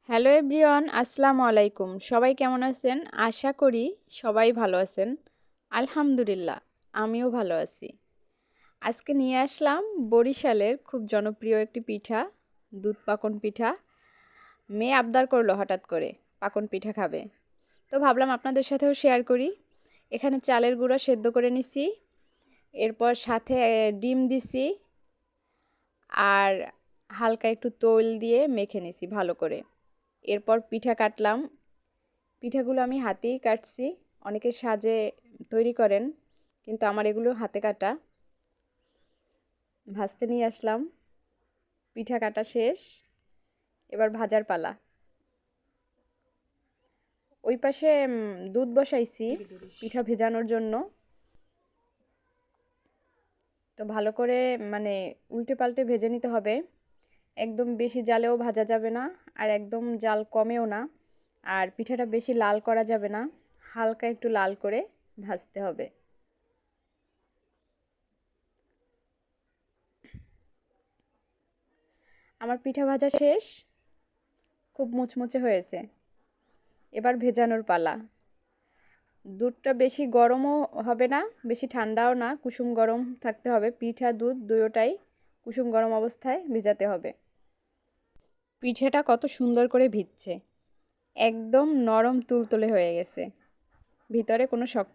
Hello everyone, আসসালামু আলাইকুম। সবাই কেমন আছেন? আশা করি সবাই ভালো আছেন। আলহামদুলিল্লাহ, আমিও ভালো আছি। আজকে নিয়ে আসলাম বরিশালের খুব জনপ্রিয় একটি পিঠা, দুধ পাকন পিঠা। মেয়ে আবদার করলো হঠাৎ করে পাকন পিঠা খাবে, তো ভাবলাম আপনাদের সাথেও শেয়ার করি। এখানে চালের গুঁড়া সেদ্ধ করে নিছি, এরপর সাথে ডিম দিছি আর হালকা একটু তৈল দিয়ে মেখে নিছি ভালো করে। এরপর পিঠা কাটলাম। পিঠাগুলো আমি হাতেই কাটছি। অনেকে সাজে তৈরি করেন, কিন্তু আমার এগুলো হাতে কাটা। ভাজতে নিয়ে আসলাম। পিঠা কাটা শেষ, এবার ভাজার পালা। ওই পাশে দুধ বসাইছি পিঠা ভেজানোর জন্য। তো ভালো করে মানে উল্টে পাল্টে ভেজে নিতে হবে। একদম বেশি জালেও ভাজা যাবে না, আর একদম জাল কমেও না। আর পিঠাটা বেশি লাল করা যাবে না, হালকা একটু লাল করে ভাজতে হবে। আমার পিঠা ভাজা শেষ, খুব মুচমুচে হয়েছে। এবার ভেজানোর পালা। দুধটা বেশি গরমও হবে না, বেশি ঠান্ডাও না, কুসুম গরম থাকতে হবে। পিঠা দুধ দুটোটাই কুসুম গরম অবস্থায় ভেজাতে হবে। পিঠেটা কত সুন্দর করে ভিজছে, একদম নরম তুলতুলে হয়ে গেছে, ভিতরে কোনো শক্ত